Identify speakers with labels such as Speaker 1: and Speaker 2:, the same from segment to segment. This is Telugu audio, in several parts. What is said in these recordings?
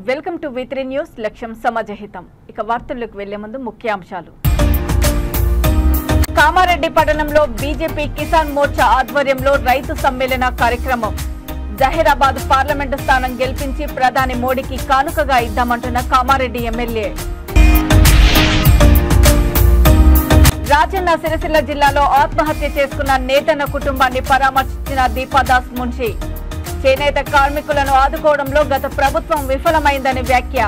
Speaker 1: వెల్కమ్ టు V3 న్యూస్ లక్ష్యం సమాజహితం. ఇక వార్తల్లోకి వెళ్లే ముందు ముఖ్యాంశాలు. కామారెడ్డి పట్టణంలో బీజేపీ కిసాన్ మోర్చా ఆధ్వర్యంలో రైతు సమ్మేళన కార్యక్రమం. జహీరాబాద్ పార్లమెంటు స్థానం గెలిపించి ప్రధాని మోడీకి కానుకగా ఇద్దామంటున్న కామారెడ్డి ఎమ్మెల్యే. రాజన్న సిరిసిల్ల జిల్లాలో ఆత్మహత్య చేసుకున్న నేతన్న కుటుంబాన్ని పరామర్శించిన దీపాదాస్ మున్షి. చేనేత కార్మికులను ఆదుకోవడంలో గత ప్రభుత్వం విఫలమైందని వ్యాఖ్య.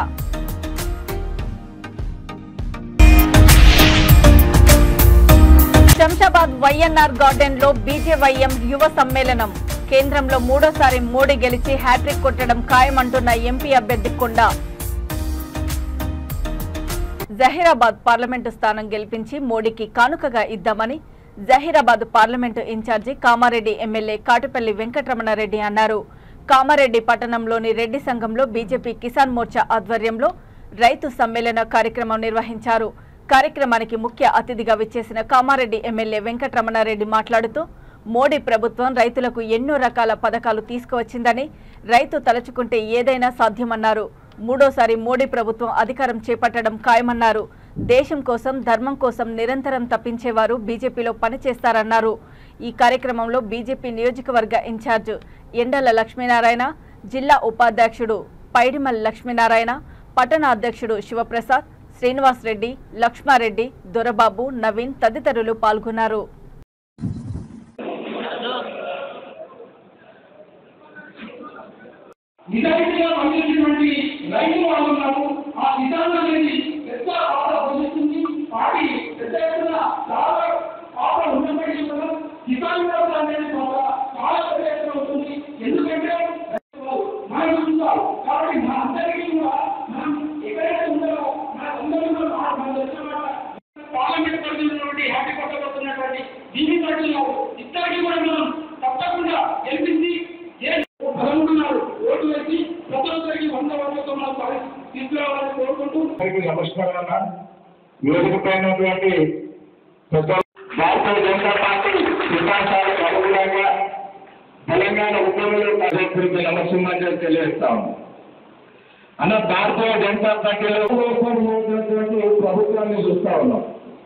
Speaker 1: శంషాబాద్ వైఎన్ఆర్ గార్డెన్ లో బీజేవైఎం యువ సమ్మేళనం. కేంద్రంలో మూడోసారి మోడీ గెలిచి హ్యాట్రిక్ కొట్టడం ఖాయమంటున్న ఎంపీ అభ్యర్థి కొండ. జహీరాబాద్ పార్లమెంటు స్థానం గెలిపించి మోడీకి కానుకగా ఇద్దామని Zaheerabad parliament in-charge Kamareddy MLA Katipally Venkataramana Reddy అన్నారు. కామారెడ్డి పట్టణంలోని రెడ్డి సంఘంలో బీజేపీ కిసాన్ మోర్చా ఆధ్వర్యంలో రైతు సమ్మేళన కార్యక్రమం నిర్వహించారు. కార్యక్రమానికి ముఖ్య అతిథిగా విచ్చేసిన కామారెడ్డి ఎమ్మెల్యే వెంకటరమణారెడ్డి మాట్లాడుతూ మోడీ ప్రభుత్వం రైతులకు ఎన్నో రకాల పథకాలు తీసుకువచ్చిందని, రైతు తలుచుకుంటే ఏదైనా సాధ్యమన్నారు. మూడోసారి మోడీ ప్రభుత్వం అధికారం చేపట్టడం ఖాయమన్నారు. దేశం కోసం, ధర్మం కోసం నిరంతరం తప్పించేవారు బీజేపీలో పనిచేస్తారన్నారు. ఈ కార్యక్రమంలో బీజేపీ నియోజకవర్గ ఇన్ఛార్జ్ ఎండల లక్ష్మీనారాయణ, జిల్లా ఉపాధ్యక్షుడు పైడిమల్ లక్ష్మీనారాయణ, పట్టణ అధ్యక్షుడు శివప్రసాద్, శ్రీనివాస్ రెడ్డి, లక్ష్మారెడ్డి, దొరబాబు, నవీన్ తదితరులు పాల్గొన్నారు.
Speaker 2: నిజాయితీగా పండించినటువంటి రైతులు ఉన్నారు. ఆ కిసాన్ అనేది పెద్ద పాత్ర పోషిస్తుంది. పార్టీ పెద్ద ఎత్తున చాలా పాత్ర ఉన్నప్పటికీ కూడా కిసాన్ మోర్చా అనేది చాలా పెద్ద ఎత్తున అవుతుంది. ఎందుకంటే మనం చూస్తాం కాబట్టి మన అందరికీ కూడా మనం ఎక్కడైతే ఉన్నారో మన పార్లమెంట్ పరిధిలోటువంటి హ్యాపీ కొట్టబడుతున్నటువంటి దీని పరిధిలో ఇద్దరికి కూడా మనం తప్పకుండా గెలిపించి బలమున్నారు ఓటు వేసి ప్రజలందరికీ 100% మనం తీసుకురావాలని కోరుకుంటూ
Speaker 3: నమస్కారం. వేదికపైనటువంటి భారతీయ జనతా పార్టీ వికాసాలకు అనుగుణంగా తెలంగాణ ఉద్యమంలో ప్రజలకు నమస్కారం తెలియజేస్తాం. అన్న భారతీయ జనతా పార్టీలో ప్రభుత్వాన్ని చూస్తా ఉన్నాం.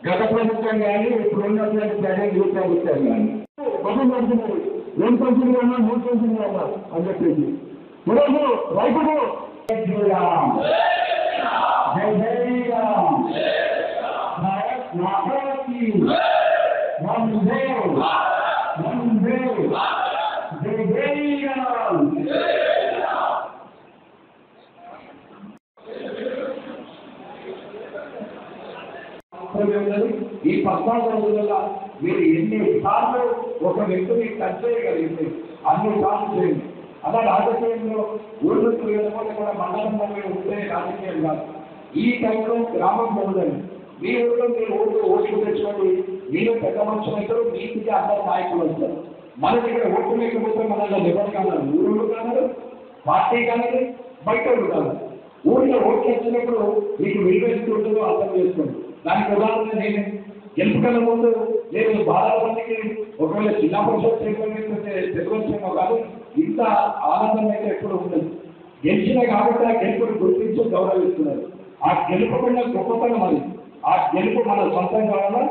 Speaker 3: గత ప్రభుత్వం కానీ ఇప్పుడు ఉన్నటువంటి ప్రజెంట్ ఈ ప్రభుత్వం కానీ ఏం పెంచింది అన్నా, 3 పెంచింది అన్నా అని చెప్పేసి ఈరోజు రైతులు జై శ్రీరామ్, జై శ్రీరామ్, భారత్ మాతాకి వందే వందే, జై శ్రీరామ్. ఈ 14 రోజులలో మీరు ఎన్ని సార్లు ఒక వ్యక్తిని టచ్ చేయగలిగింది అన్ని సార్లు చేయండి. అలా రాజకీయంలో ఊళ్ళో కూడా మండలంలో ఉంటే రాజకీయం కాదు. ఈ టైంలో గ్రామం పోదండి. మీ ఊళ్ళో మీరు ఓట్లు తెచ్చుకోండి. మీరు పెద్ద మనుషులు అవుతారు, మీకి అందరు నాయకులు వస్తారు. మన దగ్గర ఓట్లు లేకపోతే మనలో ఎవరు కాదు, ఊరు కాదు, పార్టీ కాదు, బయట కాదు. ఊళ్ళో ఓట్లు వచ్చినప్పుడు మీకు విలువేస్తుంటుందో అర్థం చేసుకోండి. దానికి ఉదాహరణ నేను గెలుపుకన్నా ముందు నేను బాగా మందికి ఒకవేళ జిల్లా పరిషత్ తెలుగుచేమో కాదు, ఇంత ఆనందం అయితే ఎప్పుడు ఉండదు. గెలిచిన కాబట్టి ఆ గెలుపుని గుర్తించి గౌరవిస్తున్నారు. ఆ గెలుపుకున్న గొప్పతనం అది. ఆ గెలుపు మన సొంతం కావాలా.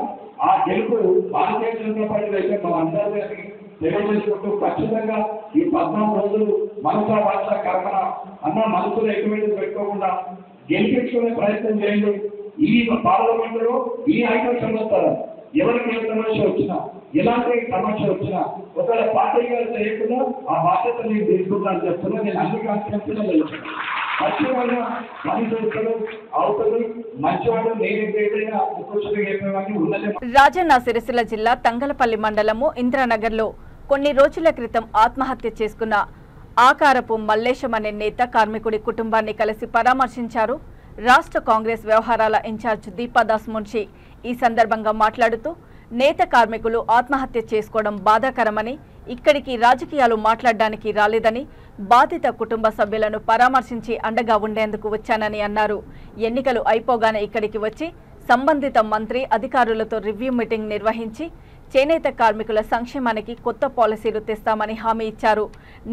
Speaker 3: ఆ గెలుపు భారతీయ జనతా పార్టీ అయితే మన అందరినీ తెలియజేసుకుంటూ ఖచ్చితంగా ఈ 14 రోజులు మనసా భాష కర్మన అన్న మనసులో ఎక్కువ పెట్టుకోకుండా గెలిపించుకునే ప్రయత్నం చేయండి. ఈ పార్లమెంట్ లో ఈ ఐకమత్యం వస్తారు. ఎవరికి ఏ సమస్య వచ్చినా, ఎలాంటి సమస్య వచ్చినా ఒకవేళ పార్టీగా చేయకుండా ఆ బాధ్యత నేను తీసుకుంటాను చెప్తున్నా. నేను అన్ని కాన్స్టిట్యూన్సీలో వెళ్తున్నాను. ఖచ్చితంగా పని చేస్తాడు, అవుతుంది, మంచివాడు. నేను ఏదైనా ఉన్నది.
Speaker 1: రాజన్న సిరిసిల్ల జిల్లా తంగలపల్లి మండలము ఇంద్రానగర్లో కొన్ని రోజుల క్రితం ఆత్మహత్య చేసుకున్న ఆకారపు మల్లేశం అనే నేత కార్మికుడి కుటుంబాన్ని కలిసి పరామర్శించారు రాష్ట్ర కాంగ్రెస్ వ్యవహారాల ఇన్ఛార్జ్ దీపాదాస్ మున్షి. ఈ సందర్భంగా మాట్లాడుతూ నేత కార్మికులు ఆత్మహత్య చేసుకోవడం బాధాకరమని, ఇక్కడికి రాజకీయాలు మాట్లాడడానికి రాలేదని, బాధిత కుటుంబ సభ్యులను పరామర్శించి అండగా ఉండేందుకు వచ్చానని అన్నారు. ఎన్నికలు అయిపోగానే ఇక్కడికి వచ్చి సంబంధిత మంత్రి అధికారులతో రివ్యూ మీటింగ్ నిర్వహించి చేనేత కార్మికుల సంక్షేమానికి కొత్త పాలసీలు తెస్తామని హామీ ఇచ్చారు.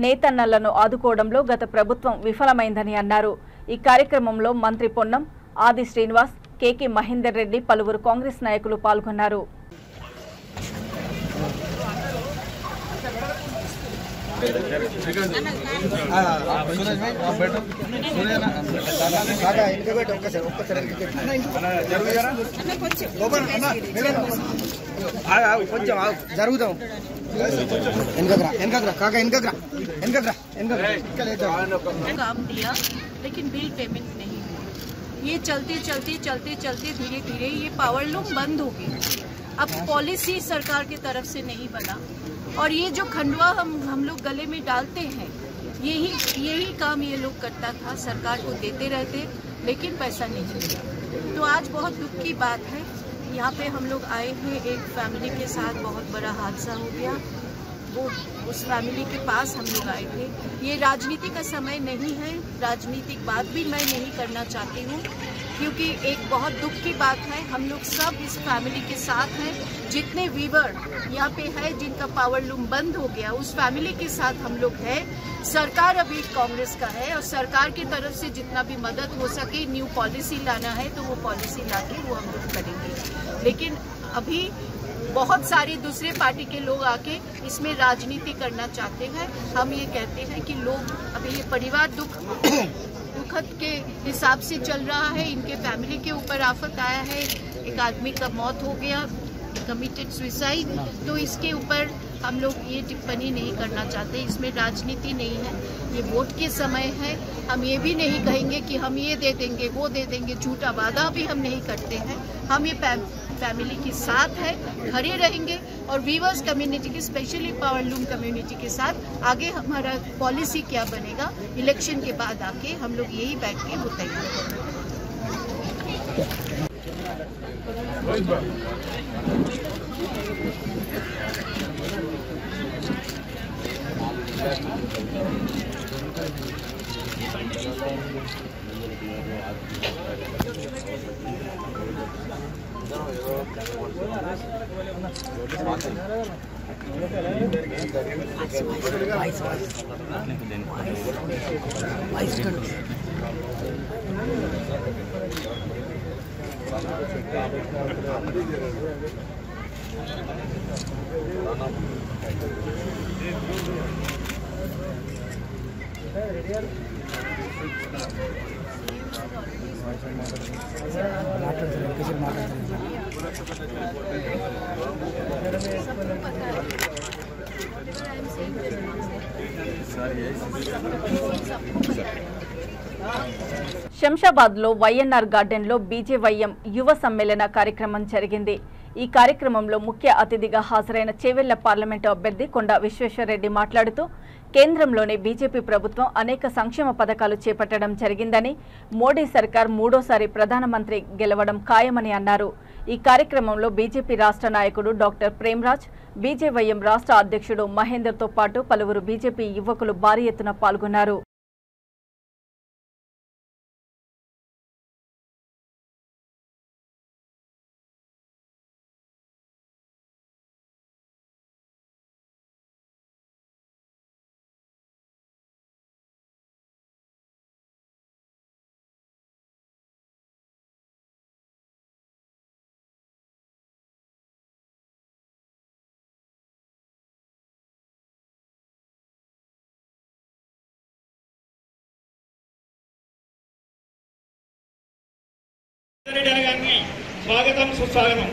Speaker 1: నేతన్నలను ఆదుకోవడంలో గత ప్రభుత్వం విఫలమైందని అన్నారు. ఈ కార్యక్రమంలో మంత్రి పొన్నం, ఆది శ్రీనివాస్, కేకే మహేందర్ రెడ్డి, పలువురు కాంగ్రెస్ నాయకులు పాల్గొన్నారు.
Speaker 4: జరుగుతాం
Speaker 5: काम दिया लेकिन बिल पेमेंट नहीं हुआ। ये चलते धीरे धीरे ये पावर लूम बंद हो गई। अब पॉलिसी सरकार की तरफ से नहीं बना और ये जो खंडवा हम लोग गले में डालते हैं यही काम ये लोग करता था, सरकार को देते रहते लेकिन पैसा नहीं मिला। तो आज बहुत दुख की बात है, यहाँ पे हम लोग आए हैं, एक फैमिली के साथ बहुत बड़ा हादसा हो गया। वो उस फैमिली के पास हम लोग आए थे। ये राजनीति का समय नहीं है, राजनीतिक बात भी मैं नहीं करना चाहती हूँ क्योंकि एक बहुत दुख की बात है। हम लोग सब इस फैमिली के साथ हैं, जितने वीवर यहाँ पे है जिनका पावर लूम बंद हो गया उस फैमिली के साथ हम लोग हैं। सरकार अभी कांग्रेस का है और सरकार की तरफ से जितना भी मदद हो सके, न्यू पॉलिसी लाना है तो वो पॉलिसी लाके वो हम लोग करेंगे। लेकिन अभी बहुत सारे दूसरे पार्टी के लोग आके इसमें राजनीति करना चाहते हैं। हम ये कहते हैं कि लोग अभी ये परिवार दुखद के हिसाब से चल रहा है, इनके फैमिली के ऊपर आफत आया है, एक आदमी का मौत हो गया, कमिटेड सुसाइड। तो इसके ऊपर हम लोग ये टिप्पणी नहीं करना चाहते, इसमें राजनीति नहीं है, ये वोट के समय है। हम ये भी नहीं कहेंगे कि हम ये दे देंगे वो दे देंगे, झूठा वादा भी हम नहीं करते हैं। हम ये फैमिली के साथ है, खड़े रहेंगे और वीवर्स कम्युनिटी की, स्पेशली पावर लूम कम्युनिटी के साथ आगे हमारा पॉलिसी क्या बनेगा इलेक्शन के बाद आके हम लोग यही बैठ के बताएंगे।
Speaker 1: శంషాబాద్ లో వైఎన్ఆర్ గార్డెన్ లో బీజేవైఎం యువ సమ్మేళన కార్యక్రమం జరిగింది. ఈ కార్యక్రమంలో ముఖ్య అతిథిగా హాజరైన చేవెళ్ల పార్లమెంటు అభ్యర్థి కొండ విశ్వేశ్వరరెడ్డి మాట్లాడుతూ కేంద్రంలోని బీజేపీ ప్రభుత్వం అనేక సంక్షేమ పథకాలు చేపట్టడం జరిగిందని, మోడీ సర్కార్ మూడోసారి ప్రధానమంత్రి గెలవడం ఖాయమని అన్నారు. ఈ కార్యక్రమంలో బీజేపీ రాష్ట్ర నాయకుడు డాక్టర్ ప్రేమ్రాజ్, బీజేవైఎం రాష్ట్ర అధ్యక్షుడు మహేందర్తో పాటు పలువురు బీజేపీ యువకులు భారీ ఎత్తున పాల్గొన్నారు.
Speaker 2: గారిని స్వాగతం సుస్వాగతం.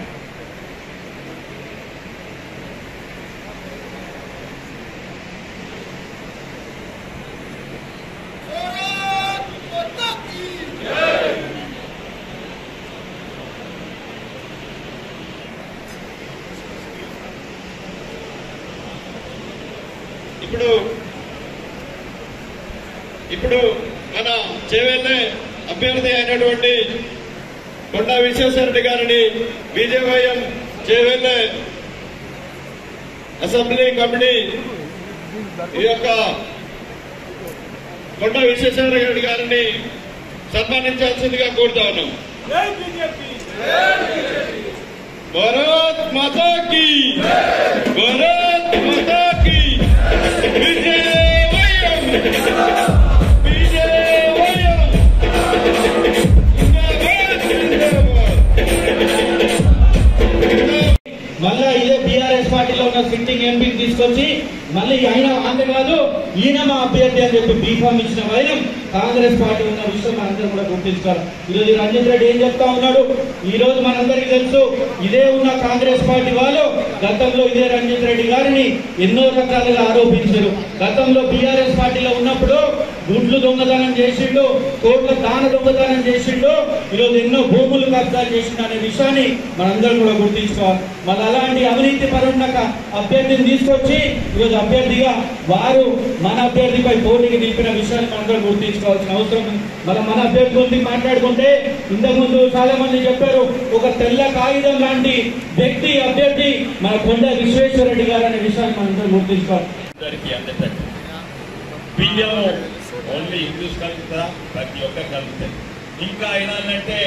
Speaker 2: ఇప్పుడు మన చేవెళ్ళే అభ్యర్థి అయినటువంటి కొండా విశ్వేశ్వరరెడ్డి గారిని బీజేవైఎం చేవెళ్ళే అసెంబ్లీ కమిటీ ఈ యొక్క కొండా విశ్వేశ్వరరెడ్డి గారిని సన్మానించాల్సిందిగా కోరుతా ఉన్నాం. భారత్ మాతా కీ, భారత్ మాతా కీ, విజయవైఎం, విజయవైఎం.
Speaker 4: మళ్ళీ ఆయన అంతేకాదు ఈయన మా అభ్యర్థి అని చెప్పి బీఫామ్ ఇచ్చిన వైరం కాంగ్రెస్ పార్టీ ఉన్న విషయం మనందరూ కూడా గుర్తించుకోవాలి. ఈరోజు రంజిత్ రెడ్డి ఏం చెప్తా ఉన్నాడు, ఈ రోజు మనందరికీ తెలుసు, ఇదే ఉన్న కాంగ్రెస్ పార్టీ వాళ్ళు గతంలో ఇదే రంజిత్ రెడ్డి గారిని ఎన్నో రకాలుగా ఆరోపించారు. గతంలో బీఆర్ఎస్ పార్టీలో ఉన్నప్పుడు గుడ్లు దొంగతనం చేసిండు, కోట్ల దాన దొంగతనం చేసిండు, ఈరోజు ఎన్నో భూములు కబ్జాలు చేసిండు అనే విషయాన్ని మనందరం కూడా గుర్తించుకోవాలి. మళ్ళీ అలాంటి అవినీతి పరున్న అభ్యర్థిని తీసుకొచ్చి ఈరోజు అభ్యర్థిగా వారు మన అభ్యర్థిపై పోటీకి నిలిపిన విషయాన్ని మనందరం గుర్తించుకోవాల్సిన అవసరం ఉంది. మళ్ళీ మన అభ్యర్థి గురించి మాట్లాడుకుంటే ఇంతకుముందు చాలా మంది చెప్పారు, ఒక తెల్ల కాగితం లాంటి వ్యక్తి అభ్యర్థి మన కొండ విశ్వేశ్వరరెడ్డి గారు అనే విషయాన్ని మనందరం గుర్తించుకోవాలి.
Speaker 6: బియ్యము ఓన్లీ హిందూస్ కలుగుతా, ప్రతి ఒక్క కలుగుతాయి. ఇంకా అయినానంటే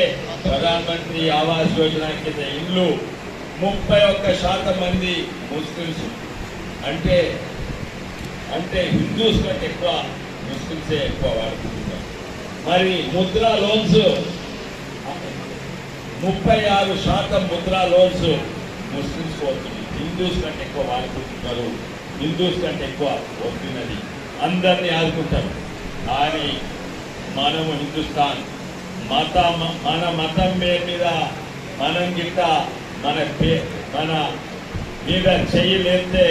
Speaker 6: ప్రధానమంత్రి ఆవాస్ యోజన కింద ఇల్లు 31% మంది ముస్లిమ్స్, అంటే హిందూస్ కంటే ఎక్కువ ముస్లిమ్సే ఎక్కువ వాడుకుంటున్నారు. మరి Mudra loans 36% Mudra loans Muslims పోతుంది, హిందూస్ కంటే ఎక్కువ వాడుకుంటున్నారు, హిందూస్ కంటే ఎక్కువ వస్తున్నది. అందరినీ ఆదుకుంటారు. కానీ మనము హిందుస్థాన్ మన మతం మీద మనం గిట్ట మన మీద చెయ్యలేస్తే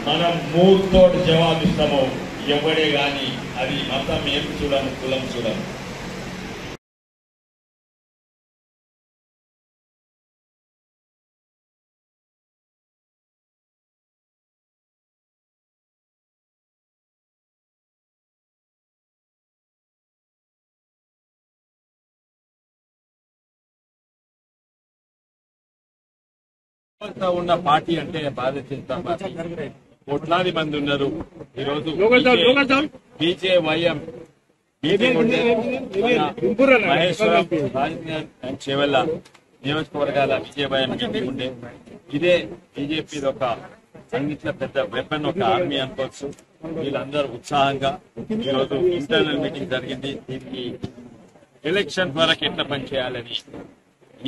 Speaker 6: మనం మూడుతోటి జవాబిస్తాము. ఎవడే కానీ అది మతం ఏం చూడము, కులం చూడము. ఉన్న పార్టీ అంటే భారతీయ జనతా పార్టీ. కోట్లాది మంది ఉన్నారు. ఈరోజు బీజేవైఎం మహేశ్వరం చేవెళ్ళ నియోజకవర్గాల బీజేవైఎం ఉండే ఇదే బీజేపీ ఒక అన్నిట్లో పెద్ద వెపన్, ఒక ఆర్మీ అనుకోవచ్చు. వీళ్ళందరూ ఉత్సాహంగా ఈరోజు ఇంటర్నల్ మీటింగ్ జరిగింది. దీనికి ఎలక్షన్ వరకు ఎట్లా పనిచేయాలని,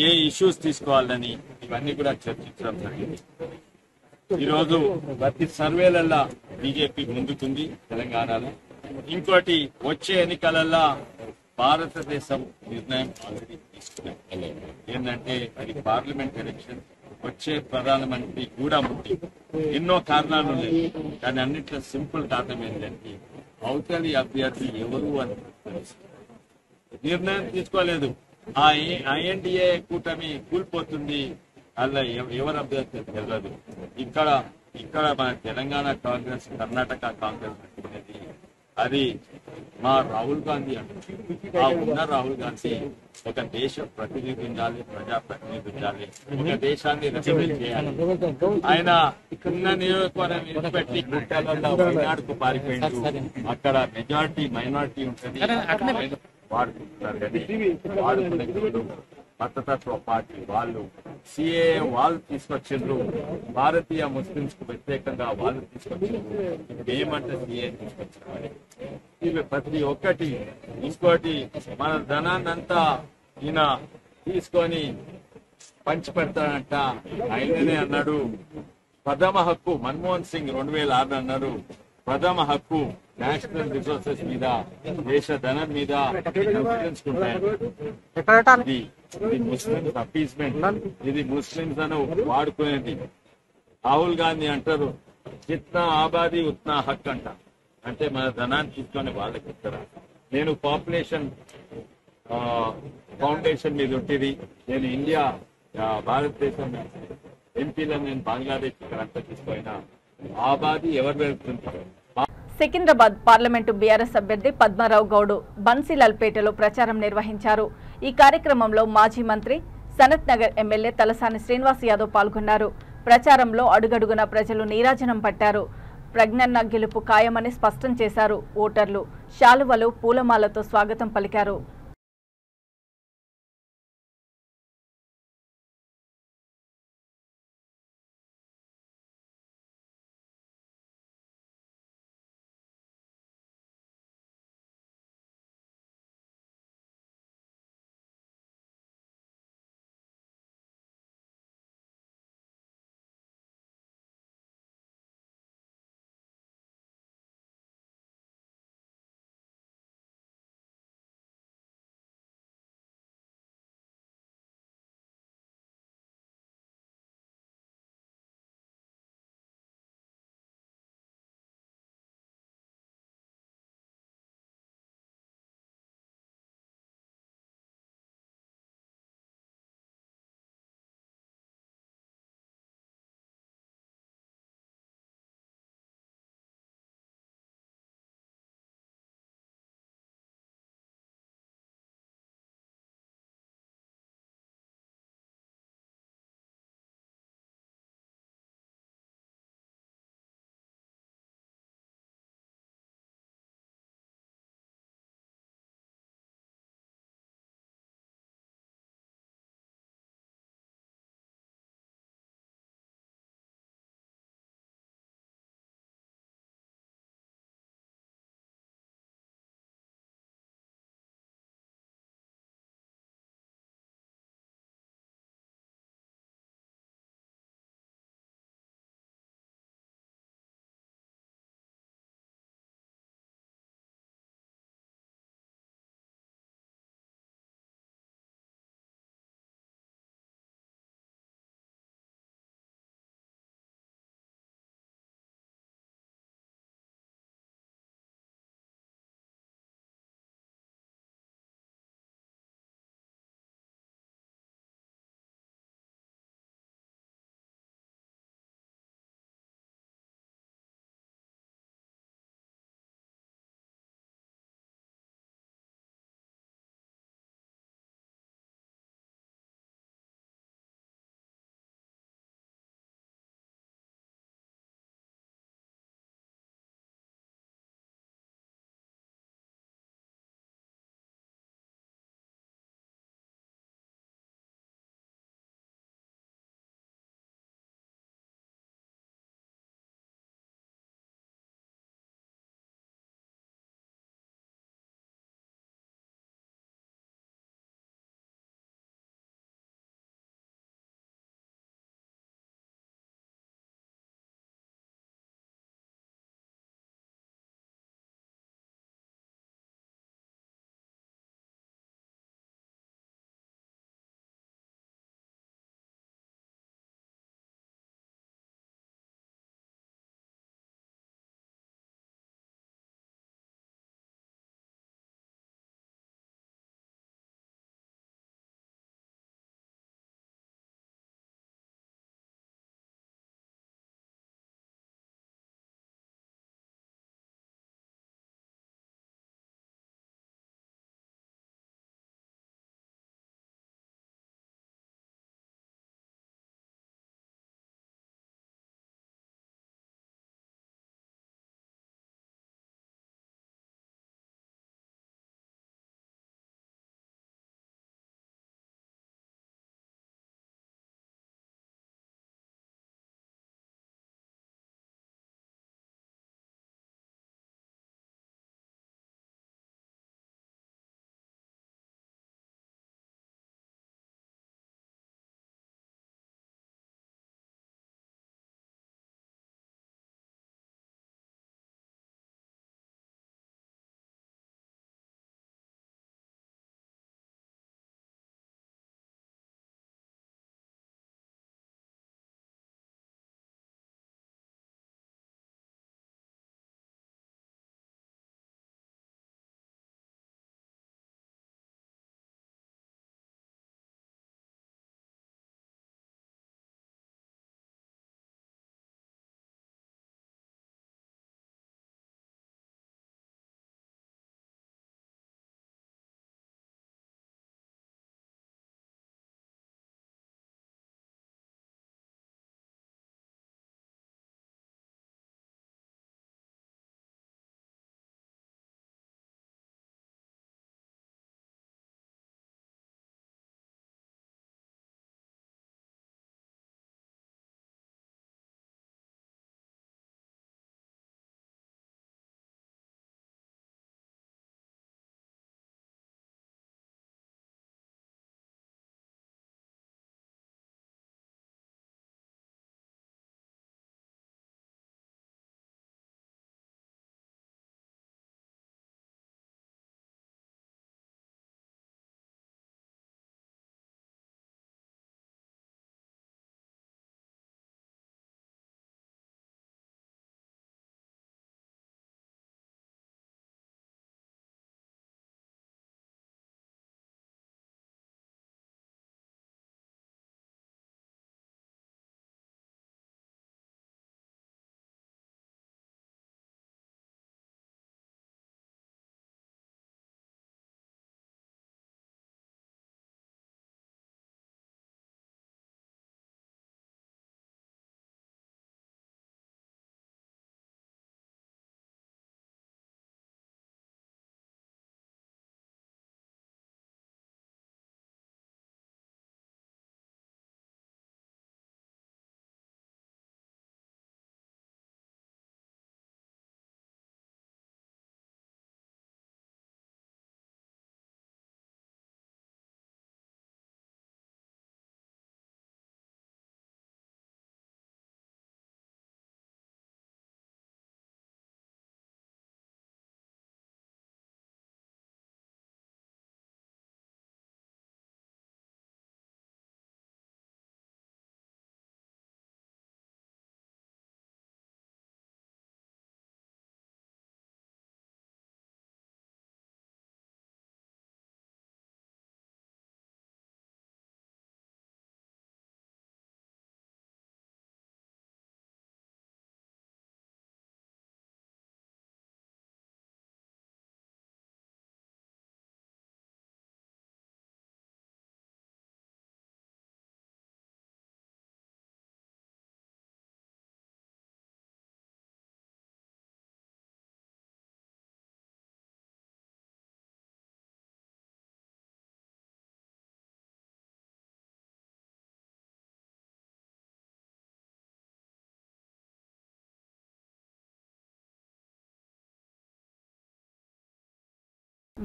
Speaker 6: ఏ ఇష్యూస్ తీసుకోవాలని ఇవన్నీ కూడా చర్చించడం జరిగింది. ఈరోజు ప్రతి సర్వేలల్లా బీజేపీ ముందుకుంది తెలంగాణలో. ఇంకోటి వచ్చే ఎన్నికలల్లా భారతదేశం నిర్ణయం ఆల్రెడీ తీసుకున్నాం. ఏంటంటే అది పార్లమెంట్ ఎలక్షన్, వచ్చే ప్రధానమంత్రి కూడా ఉంది. ఎన్నో కారణాలు ఉన్నాయి, కానీ అన్నింటిలో సింపుల్ కారణం ఏంటంటే అవతలి అభ్యర్థి ఎవరు అని నిర్ణయం తీసుకోలేదు. ఆ ఐఎన్డీఏ కూటమి కూలిపోతుంది, అలా ఎవరు అభ్యర్థి తెలియదు. ఇక్కడ మన తెలంగాణ కాంగ్రెస్, కర్ణాటక కాంగ్రెస్ అనేది అది మా రాహుల్ గాంధీ అంటారు. ఆ ఉన్న రాహుల్ గాంధీ ఒక దేశ ప్రతినిధి ఉండాలి, ప్రజాప్రతినిధి ఉండాలి, ఒక దేశాన్ని రిప్రజెంట్ చేయాలి. ఆయన ఉన్న నియోజకవర్గం విడిచిపెట్టి గుట్టలలో వైనాడుకు పారిపోయింది. అక్కడ మెజారిటీ మైనారిటీ ఉంటుంది, వాడుకుంటున్నారు. కానీ వాడుకునే మతతత్వ పార్టీ వాళ్ళు సిఏ వాళ్ళు తీసుకొచ్చిండ్రు, భారతీయ ముస్లింస్ కు వ్యతిరేకంగా వాళ్ళు తీసుకొచ్చిండ్రు. ఏమంటే సిఏ తీసుకొచ్చిన ఇవి ప్రతి ఒక్కటి. ఇంకోటి మన ధనాన్నంతా ఈయన తీసుకొని పంచి పెడతాడంట. ఆయననే అన్నాడు ప్రథమ హక్కు, మన్మోహన్ సింగ్ 2006 అన్నారు, ప్రథమ హక్కు నేషనల్ రిసోర్సెస్ మీద, దేశ ధనం మీద ఇది ముస్లింస్ అపీస్మెంట్, ఇది ముస్లింస్ అని వాడుకునేది. రాహుల్ గాంధీ అంటారు జిత్నా ఆబాదీ ఉత్నా హక్ అంట, అంటే మన ధనాన్ని తీసుకొని వాళ్ళకి ఇస్తారా. నేను పాపులేషన్ ఫౌండేషన్ మీద ఉంటుంది. నేను ఇండియా భారతదేశం ఎంపీలను నేను బంగ్లాదేశ్ ఇక్కడ అంతా తీసుకుపోయినా ఆబాదీ ఎవరు వెళ్తుంటారు.
Speaker 1: సికింద్రాబాద్ పార్లమెంటు బీఆర్ఎస్ అభ్యర్థి పద్మారావు గౌడ్ బన్సీలాల్పేటలో ప్రచారం నిర్వహించారు. ఈ కార్యక్రమంలో మాజీ మంత్రి సనత్ నగర్ ఎమ్మెల్యే తలసాని శ్రీనివాస్ యాదవ్ పాల్గొన్నారు. ప్రచారంలో అడుగడుగున ప్రజలు నీరాజనం పట్టారు. ప్రజ్ఞన్న గెలుపు ఖాయమని స్పష్టం చేశారు. ఓటర్లు శాలువలు, పూలమాలతో స్వాగతం పలికారు.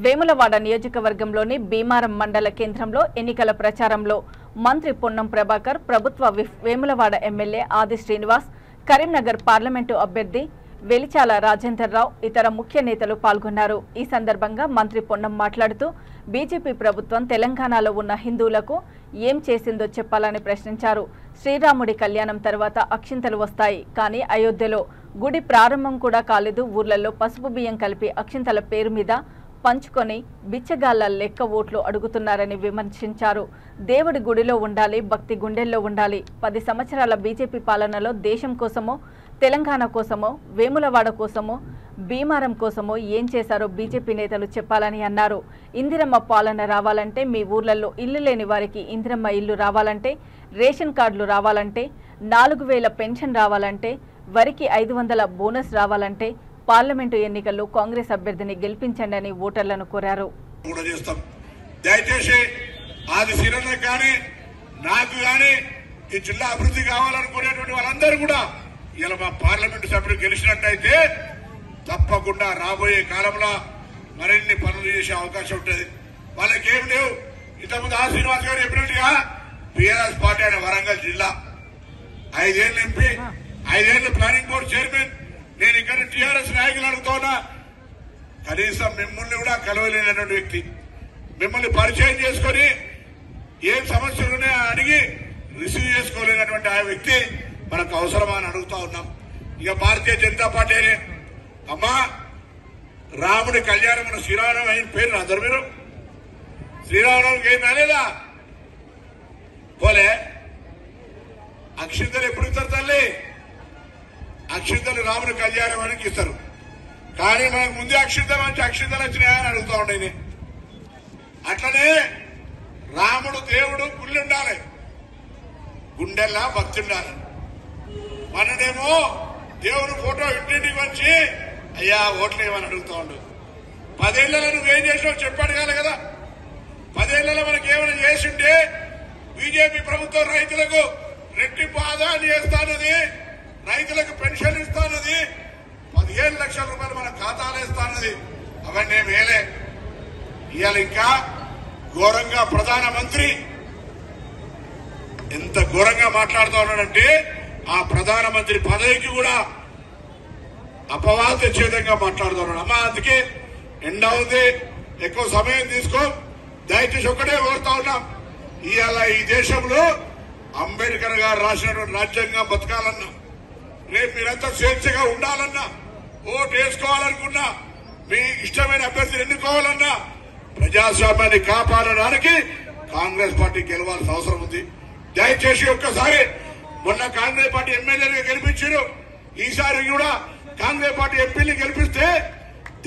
Speaker 1: వేములవాడ నియోజకవర్గంలోని భీమారం మండల కేంద్రంలో ఎన్నికల ప్రచారంలో మంత్రి పొన్నం ప్రభాకర్, ప్రభుత్వ విప్ వేములవాడ ఎమ్మెల్యే ఆది శ్రీనివాస్, కరీంనగర్ పార్లమెంటు అభ్యర్థి వెలిచాల రాజేందర్రావు, ఇతర ముఖ్య నేతలు పాల్గొన్నారు. ఈ సందర్భంగా మంత్రి పొన్నం మాట్లాడుతూ బీజేపీ ప్రభుత్వం తెలంగాణలో ఉన్న హిందువులకు ఏం చేసిందో చెప్పాలని ప్రశ్నించారు. శ్రీరాముడి కళ్యాణం తర్వాత అక్షింతలు వస్తాయి, కానీ అయోధ్యలో గుడి ప్రారంభం కూడా కాలేదు. ఊర్లలో పసుపు బియ్యం కలిపి అక్షింతల పేరు మీద పంచుకొని బిచ్చగాళ్ల లెక్క ఓట్లు అడుగుతున్నారని విమర్శించారు. దేవుడి గుడిలో ఉండాలి, భక్తి గుండెల్లో ఉండాలి. 10 సంవత్సరాల బీజేపీ పాలనలో దేశం కోసమో, తెలంగాణ కోసమో, వేములవాడ కోసమో, భీమారం కోసమో ఏం చేశారో బీజేపీ నేతలు చెప్పాలని అన్నారు. ఇందిరమ్మ పాలన రావాలంటే, మీ ఊర్లలో ఇల్లు లేని వారికి ఇందిరమ్మ ఇల్లు రావాలంటే, రేషన్ కార్డులు రావాలంటే, 4000 పెన్షన్ రావాలంటే, వరికి 500 బోనస్ రావాలంటే పార్లమెంటు ఎన్నికల్లో కాంగ్రెస్ అభ్యర్థిని గెలిపించండి అని ఓటర్లను కోరారు.
Speaker 7: దయచేసి ఆది శ్రీరన్న కానీ నాకు కానీ ఈ జిల్లా అభివృద్ధి కావాలనుకునేటువంటి వాళ్ళందరూ కూడా ఇలా మా పార్లమెంటు సభ్యులు గెలిచినట్టయితే తప్పకుండా రాబోయే కాలంలో మరిన్ని పనులు చేసే అవకాశం ఉంటుంది. వాళ్ళకి ఏం లేవు. ఇంతకుముందు ఆర్ శ్రీనివాస్ గారు చెప్పినట్టుగా టీఆర్ఎస్ పార్టీ అయిన వరంగల్ జిల్లా 5 ఏళ్ళు ఎంపీ, 5 ఏళ్ళు ప్లానింగ్ బోర్డు చైర్మన్. నేను ఇక్కడ టీఆర్ఎస్ నాయకులు అడుగుతున్నా, కనీసం మిమ్మల్ని కూడా కలవలేనటువంటి వ్యక్తి, మిమ్మల్ని పరిచయం చేసుకుని ఏం సమస్యలున్నాయో అడిగి రిసీవ్ చేసుకోలేనటువంటి ఆ వ్యక్తి మనకు అవసరమా అని అడుగుతా ఉన్నాం. ఇక భారతీయ జనతా పార్టీ అమ్మా రాముడి కళ్యాణం శ్రీరామనవమి అయిన పేరు అందరు మీరు శ్రీరామనవమికి ఏం రాలేదా? పోలే అక్షింతలు ఎప్పుడు ఇస్తారు తల్లి? అక్షింతలు రాముడి కళ్యాణానికి ఇస్తారు. కానీ మనకు ముందే అక్షింతలు వచ్చినాయని అడుగుతా ఉండే. అట్లనే రాముడు దేవుడు గుళ్ళు ఉండాలి, గుండెల్లా భక్తి ఉండాలి. మననేమో దేవుడు ఫోటో ఇంటింటికి వచ్చి అయ్యా ఓట్లు ఏమని అడుగుతా ఉండు. 10 ఏళ్లలో నువ్వేం చేసావు చెప్పాడు కదా. 10 ఏళ్లలో మనకి ఏమైనా చేసింటే బీజేపీ ప్రభుత్వం రైతులకు రెట్టింపు ఆదాయాన్ని చేస్తానది, రైతులకు పెన్షన్ ఇస్తానది, 15 లక్షల రూపాయలు మన ఖాతాలో ఇస్తానది. అవన్నీ మేలే. ఇవాళ ఇంకా ఘోరంగా ప్రధానమంత్రి ఎంత ఘోరంగా మాట్లాడుతూ ఉన్నాడంటే ఆ ప్రధానమంత్రి పదవికి కూడా అపవాదు తెచ్చే విధంగా మాట్లాడుతూ ఉన్నాడు. అమ్మా అందుకే ఎండ ఉంది, ఎక్కువ సమయం తీసుకో. దయచేసి ఒక్కటే కోరుతా ఉన్నాం, ఇవాళ ఈ దేశంలో అంబేద్కర్ గారు రాసినటువంటి రాజ్యాంగం బతకాలన్నా, రేపు మీరంతా స్వేచ్ఛగా ఉండాలన్నా, ఓటు వేసుకోవాలనుకున్నా, మీ ఇష్టమైన అభ్యర్థిని ఎన్నుకోవాలన్నా ప్రజాస్వామ్యాన్ని కాపాడడానికి కాంగ్రెస్ పార్టీ గెలవాల్సిన అవసరం ఉంది. దయచేసి ఒక్కసారి మొన్న కాంగ్రెస్ పార్టీ ఎమ్మెల్యేలుగా గెలిపించారు, ఈసారి కూడా కాంగ్రెస్ పార్టీ ఎంపీని గెలిపిస్తే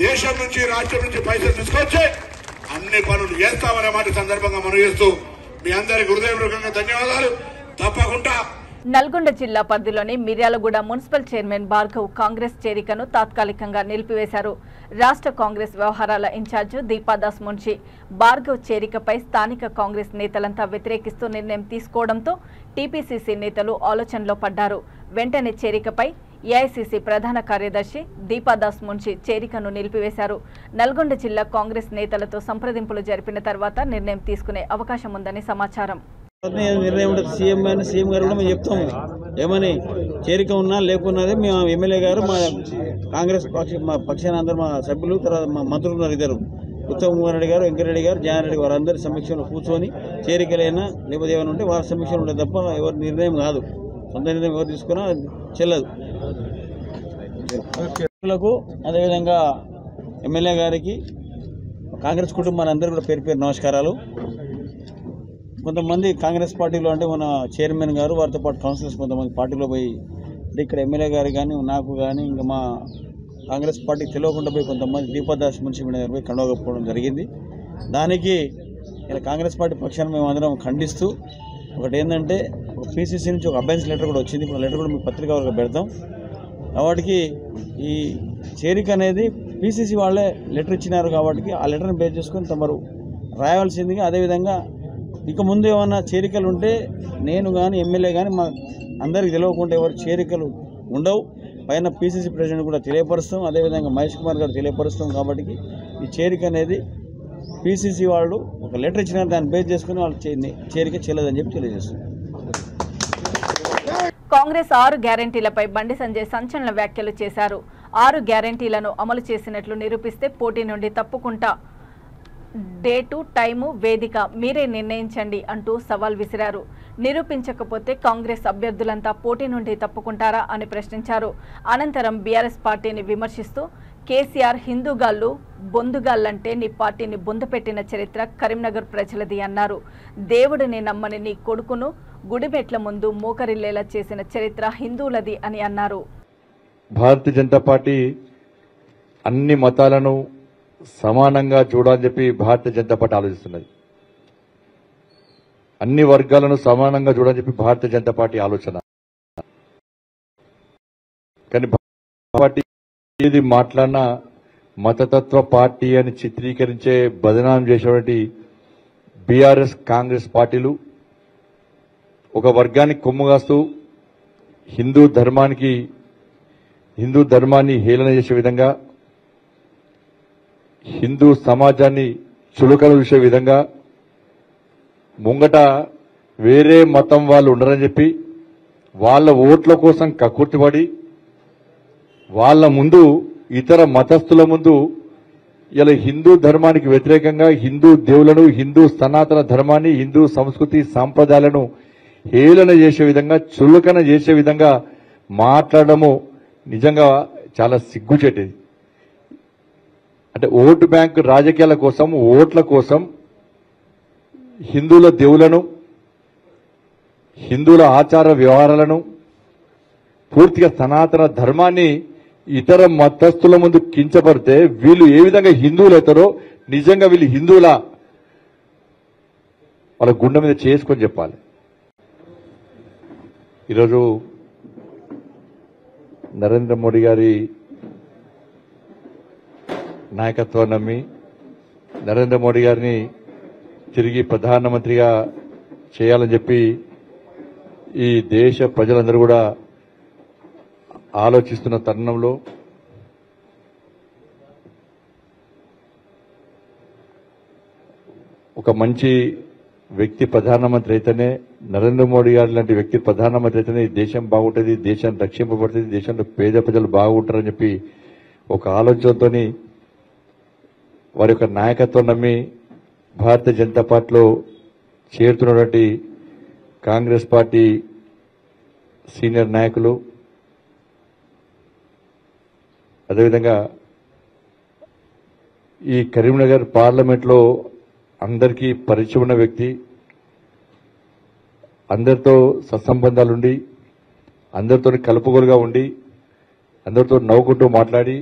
Speaker 7: దేశం నుంచి రాష్ట్రం నుంచి పైసలు తీసుకొచ్చి అన్ని పనులు చేస్తామనే మాట సందర్భంగా మనం చేస్తూ మీ అందరికి హృదయపూర్వకంగా ధన్యవాదాలు. తప్పకుండా
Speaker 1: నల్గొండ జిల్లా పరిధిలోని మిర్యాలగూడ మున్సిపల్ చైర్మన్ భార్గవ్ కాంగ్రెస్ చేరికను తాత్కాలికంగా నిలిపివేశారు. రాష్ట్ర కాంగ్రెస్ వ్యవహారాల ఇన్ఛార్జి దీపాదాస్ మున్షి భార్గవ్ చేరికపై స్థానిక కాంగ్రెస్ నేతలంతా వ్యతిరేకిస్తూ నిర్ణయం తీసుకోవడంతో టీపీసీసీ నేతలు ఆలోచనలో పడ్డారు. వెంటనే చేరికపై ఏఐసీసీ ప్రధాన కార్యదర్శి దీపాదాస్ మున్షి చేరికను నిలిపివేశారు. నల్గొండ జిల్లా కాంగ్రెస్ నేతలతో సంప్రదింపులు జరిపిన తర్వాత నిర్ణయం తీసుకునే అవకాశం ఉందని సమాచారం.
Speaker 8: నిర్ణయం ఉంటుంది. సీఎం గారు కూడా మేము చెప్తాము, ఏమని చేరిక ఉన్నా లేకున్నది మేము ఎమ్మెల్యే గారు మా కాంగ్రెస్ మా పక్షాన అందరూ మా సభ్యులు, తర్వాత మా మంత్రులు ఉన్నారు, ఇద్దరు ఉత్తమ్ కుమార్ రెడ్డి గారు, వెంకరెడ్డి గారు, జయారెడ్డి గారు, వారందరి సమీక్షలో కూర్చొని చేరికలైనా లేకపోతే ఏమైనా ఉంటే వారి సమీక్షలు ఉంటుంది తప్ప ఎవరి నిర్ణయం కాదు. సొంత నిర్ణయం ఎవరు తీసుకున్నా చెల్లదు. అదేవిధంగా ఎమ్మెల్యే గారికి, కాంగ్రెస్ కుటుంబాలందరూ కూడా పేరు పేరు నమస్కారాలు. కొంతమంది కాంగ్రెస్ పార్టీలో అంటే మన చైర్మన్ గారు వారితో పాటు కౌన్సిలర్స్ కొంతమంది పార్టీలో పోయి అంటే ఇక్కడ ఎమ్మెల్యే గారు కానీ నాకు కానీ ఇంకా మా కాంగ్రెస్ పార్టీకి తెలియకుండా పోయి కొంతమంది దీపాదాస్ మున్షి గారు పోయి కండవకపోవడం జరిగింది. దానికి ఇలా కాంగ్రెస్ పార్టీ పక్షాన్ని మేము అందరం ఖండిస్తూ ఒకటి ఏంటంటే ఒక పీసీసీ నుంచి ఒక అబెన్స్ లెటర్ కూడా వచ్చింది. ఇప్పుడు లెటర్ కూడా మీ పత్రిక వరకు పెడతాం. కాబట్టి ఈ చేరిక అనేది పీసీసీ వాళ్ళే లెటర్ ఇచ్చినారు కాబట్టి ఆ లెటర్ని బేస్ చేసుకొని తమరు రాయవలసిందిగా, అదేవిధంగా ఇక ముందు ఏమన్నా చేరికలు ఉంటే నేను కానీ ఎమ్మెల్యే కానీ మా అందరికి తెలియకుండా ఎవరు చేరికలు ఉండవు. పైన పీసీసీ ప్రెసిడెంట్ కూడా తెలియపరుస్తాం, అదేవిధంగా మహేష్ కుమార్ గారు తెలియపరుస్తాం. కాబట్టి ఈ చేరిక అనేది పిసిసి వాళ్ళు ఒక లెటర్ ఇచ్చిన దాన్ని బేస్ చేసుకుని వాళ్ళు చేరిక చేయలేదని చెప్పి తెలియజేస్తున్నారు.
Speaker 1: కాంగ్రెస్ 6 గ్యారెంటీలపై బండి సంజయ్ సంచలన వ్యాఖ్యలు చేశారు. 6 గ్యారెంటీలను అమలు చేసినట్లు నిరూపిస్తే పోటీ నుండి తప్పుకుంటా, డేటు టైము వేదిక మీరే నిర్ణయించండి అంటూ సవాల్ విసిరారు. నిరూపించకపోతే కాంగ్రెస్ అభ్యర్థులంతా పోటీ నుండి తప్పుకుంటారా అని ప్రశ్నించారు. అనంతరం బీఆర్ఎస్ పార్టీని విమర్శిస్తూ కేసీఆర్ హిందూగాళ్లు బొందుగాళ్లంటే నీ పార్టీని బొందుపెట్టిన చరిత్ర కరీంనగర్ ప్రజలది అన్నారు. దేవుడిని నమ్మని నీ కొడుకును గుడిమెట్ల ముందు మోకరిల్లేలా చేసిన చరిత్ర హిందువులది అని అన్నారు.
Speaker 9: భారతీయ జనతా పార్టీ అన్ని మతాలను సమానంగా చూడాలని చెప్పి భారతీయ జనతా పార్టీ ఆలోచిస్తున్నది. అన్ని వర్గాలను సమానంగా చూడాలని చెప్పి భారతీయ జనతా పార్టీ ఆలోచన. కానీ పార్టీ ఏది మాట్లాడినా మతతత్వ పార్టీ అని చిత్రీకరించే బదనాం చేసేటువంటి బీఆర్ఎస్ కాంగ్రెస్ పార్టీలు ఒక వర్గానికి కొమ్ముగాస్తూ హిందూ ధర్మాన్ని హేళన చేసే విధంగా, హిందూ సమాజాన్ని చులకన చూసే విధంగా, ముంగట వేరే మతం వాళ్ళు ఉండరని చెప్పి వాళ్ళ ఓట్ల కోసం కక్కుర్తిపడి వాళ్ళ ముందు ఇతర మతస్థుల ముందు ఇలా హిందూ ధర్మానికి వ్యతిరేకంగా హిందూ దేవులను, హిందూ సనాతన ధర్మాన్ని, హిందూ సంస్కృతి సాంప్రదాయాలను హేళన చేసే విధంగా, చులకన చేసే విధంగా మాట్లాడము నిజంగా చాలా సిగ్గుచేటది. అంటే ఓటు బ్యాంకు రాజకీయాల కోసం, ఓట్ల కోసం హిందువుల దేవులను, హిందువుల ఆచార వ్యవహారాలను, పూర్తిగా సనాతన ధర్మాన్ని ఇతర మతస్థుల ముందు కించపడితే వీళ్ళు ఏ విధంగా హిందువులు అవుతారో నిజంగా వీళ్ళు హిందువుల వాళ్ళ గుండె మీద చేసుకొని చెప్పాలి. ఈరోజు నరేంద్ర మోడీ గారి నాయకత్వాన్ని నమ్మి నరేంద్ర మోడీ గారిని తిరిగి ప్రధానమంత్రిగా చేయాలని చెప్పి ఈ దేశ ప్రజలందరూ కూడా ఆలోచిస్తున్న తరుణంలో ఒక మంచి వ్యక్తి ప్రధానమంత్రి అయితేనే, నరేంద్ర మోడీ గారి లాంటి వ్యక్తి ప్రధానమంత్రి అయితేనే ఈ దేశం బాగుంటుంది, దేశం రక్షింపబడుతుంది, దేశంలో పేద ప్రజలు బాగుంటారని చెప్పి ఒక ఆలోచనతో వారి యొక్క నాయకత్వం నమ్మి భారతీయ జనతా పార్టీలో చేరుతున్నటువంటి కాంగ్రెస్ పార్టీ సీనియర్ నాయకులు, అదేవిధంగా ఈ కరీంనగర్ పార్లమెంట్లో అందరికీ పరిచయం ఉన్న వ్యక్తి, అందరితో సత్సంబంధాలుండి, అందరితో కలుపుగోలుగా ఉండి, అందరితో నవ్వుకుంటూ మాట్లాడి,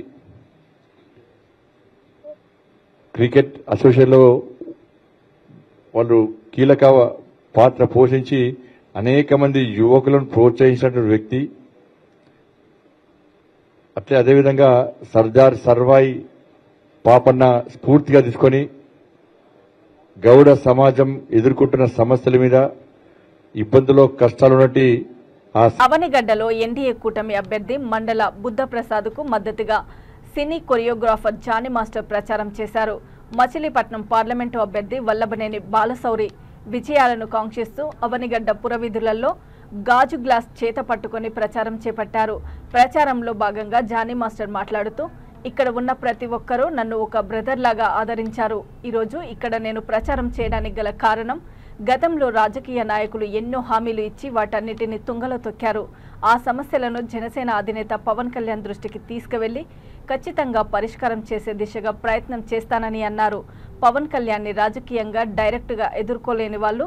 Speaker 9: క్రికెట్ అసోసియేషన్లో వాళ్ళు కీలక పాత్ర పోషించి అనేక మంది యువకులను ప్రోత్సహించినటువంటి వ్యక్తి. అట్లే అదేవిధంగా సర్దార్ సర్వాయి పాపన్న స్ఫూర్తిగా తీసుకొని గౌడ సమాజం ఎదుర్కొంటున్న సమస్యల మీద, ఇబ్బందుల్లో కష్టాలున్నట్టు
Speaker 1: అవనిగడ్డలో ఎన్డీఏ కూటమి అభ్యర్థి మండల బుద్ధప్రసాద్కు మద్దతుగా సినీ కొరియోగ్రాఫర్ జానీ మాస్టర్ ప్రచారం చేశారు. మచిలీపట్నం పార్లమెంటు అభ్యర్థి వల్లభనేని బాలశౌరి విజయాలను కాంక్షిస్తూ అవనిగడ్డ పురవీధులలో గాజు గ్లాస్ చేత పట్టుకుని ప్రచారం చేపట్టారు. ప్రచారంలో భాగంగా జానీ మాస్టర్ మాట్లాడుతూ, ఇక్కడ ఉన్న ప్రతి ఒక్కరూ నన్ను ఒక బ్రదర్ లాగా ఆదరించారు. ఈరోజు ఇక్కడ నేను ప్రచారం చేయడానికి గల కారణం, గతంలో రాజకీయ నాయకులు ఎన్నో హామీలు ఇచ్చి వాటన్నిటిని తుంగలో తొక్కారు. ఆ సమస్యలను జనసేన అధినేత పవన్ కళ్యాణ్ దృష్టికి తీసుకువెళ్లి ఖచ్చితంగా పరిష్కారం చేసే దిశగా ప్రయత్నం చేస్తానని అన్నారు. పవన్ కళ్యాణ్ని రాజకీయంగా డైరెక్ట్గా ఎదుర్కోలేని వాళ్ళు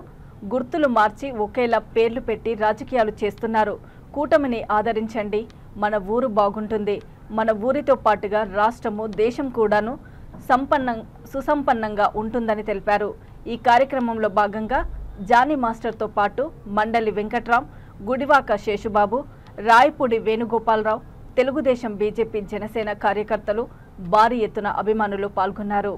Speaker 1: గుర్తులు మార్చి ఒకేలా పేర్లు పెట్టి రాజకీయాలు చేస్తున్నారు. కూటమిని ఆదరించండి, మన ఊరు బాగుంటుంది, మన ఊరితో పాటుగా రాష్ట్రము దేశం కూడాను సుసంపన్నంగా ఉంటుందని తెలిపారు. ఈ కార్యక్రమంలో భాగంగా జానీ మాస్టర్తో పాటు మండలి వెంకట్రాం, గుడివాక శేషుబాబు, రాయపూడి వేణుగోపాలరావు, తెలుగుదేశం, బీజేపీ, జనసేన కార్యకర్తలు, భారీ ఎత్తున అభిమానులు పాల్గొన్నారు.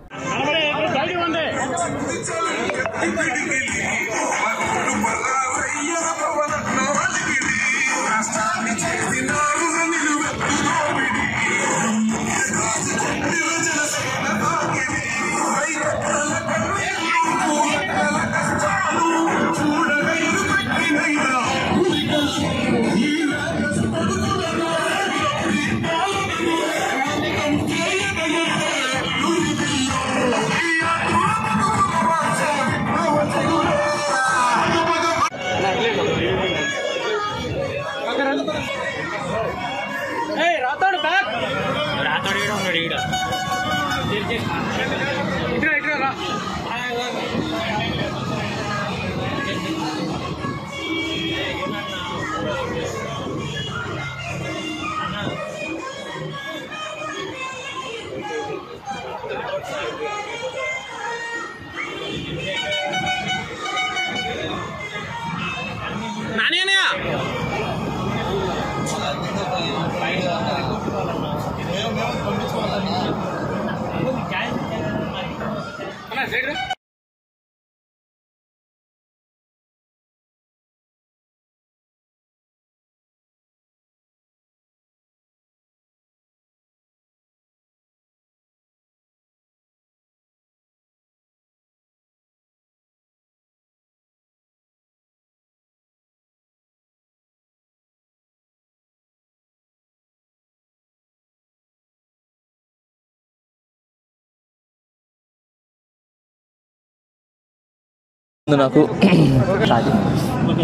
Speaker 10: నాకు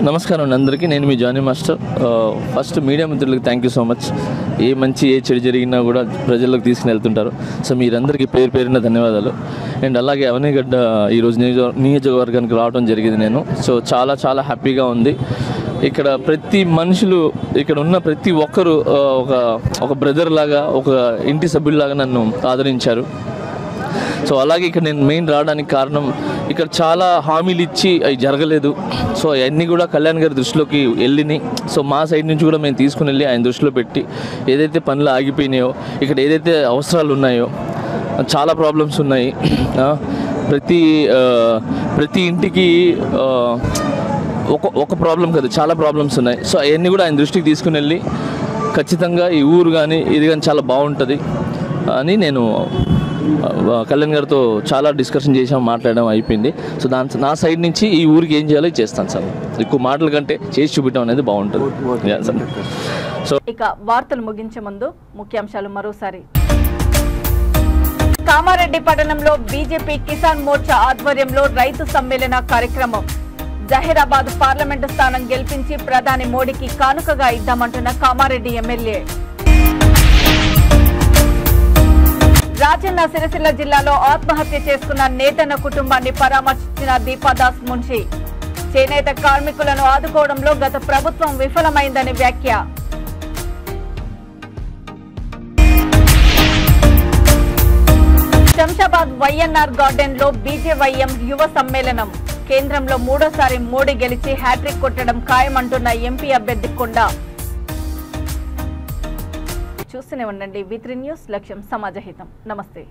Speaker 10: నమస్కారం అండి అందరికీ. నేను మీ జానీ మాస్టర్. ఫస్ట్ మీడియా మిత్రులకు థ్యాంక్ యూ సో మచ్. ఏ మంచి ఏ చెడు జరిగినా కూడా ప్రజల్లోకి తీసుకుని వెళ్తుంటారు. సో మీరందరికీ పేరు పేరున ధన్యవాదాలు. అండ్ అలాగే అవనిగడ్డ ఈరోజు నియోజకవర్గానికి రావడం జరిగింది నేను. సో చాలా చాలా హ్యాపీగా ఉంది. ఇక్కడ ప్రతి మనుషులు, ఇక్కడ ఉన్న ప్రతి ఒక్కరు ఒక బ్రదర్ లాగా, ఒక ఇంటి సభ్యుల్లాగా నన్ను ఆదరించారు. సో అలాగే ఇక్కడ నేను మెయిన్ రావడానికి కారణం, ఇక్కడ చాలా హామీలు ఇచ్చి అవి జరగలేదు. సో అవన్నీ కూడా కళ్యాణ్ గారి దృష్టిలోకి వెళ్ళినాయి. సో మా సైడ్ నుంచి కూడా మేము తీసుకుని వెళ్ళి ఆయన దృష్టిలో పెట్టి ఏదైతే పనులు ఆగిపోయినాయో, ఇక్కడ ఏదైతే అవసరాలు ఉన్నాయో, చాలా ప్రాబ్లమ్స్ ఉన్నాయి. ప్రతి ఇంటికి ఒక ప్రాబ్లం కాదు, చాలా ప్రాబ్లమ్స్ ఉన్నాయి. సో అవన్నీ కూడా ఆయన దృష్టికి తీసుకుని వెళ్ళి ఖచ్చితంగా ఈ ఊరు కానీ ఇది కానీ చాలా బాగుంటుంది అని నేను కళ్యాణ్ గారితో చాలా డిస్కషన్ చేసాం, మాట్లాడడం అయిపోయింది. సో నా సైడ్ నుంచి ఈ ఊరికి ఏం చేయాలో చేస్తాను సార్. ఎక్కువ మాటల కంటే చేసి చూపించడం అనేది బాగుంటుంది. సో
Speaker 1: ఇక వార్తలు ముగించే ముందు ముఖ్యాంశాలు మరోసారి. కామారెడ్డి పట్టణంలో బీజేపీ కిసాన్ మోర్చా ఆధ్వర్యంలో రైతు సమ్మేళన కార్యక్రమం. జహీరాబాద్ పార్లమెంటు స్థానం గెలిపించి ప్రధాని మోడీకి కానుకగా ఇద్దామంటున్న కామారెడ్డి ఎమ్మెల్యే. రాజన్న సిరిసిల్ల జిల్లాలో ఆత్మహత్య చేసుకున్న నేతన్న కుటుంబాన్ని పరామర్శించిన దీపాదాస్ మున్షి. చేనేత కార్మికులను ఆదుకోవడంలో గత ప్రభుత్వం విఫలమైందని వ్యాఖ్య. శంషాబాద్ వైఎన్ఆర్ గార్డెన్ లో బీజేవైఎం యువ సమ్మేళనం. కేంద్రంలో మూడోసారి మోడీ గెలిచి హ్యాట్రిక్ కొట్టడం ఖాయమంటున్న ఎంపీ అభ్యర్థి కొండ. చూస్తూనే ఉండండి V3 న్యూస్. లక్ష్యం సమాజహితం. నమస్తే.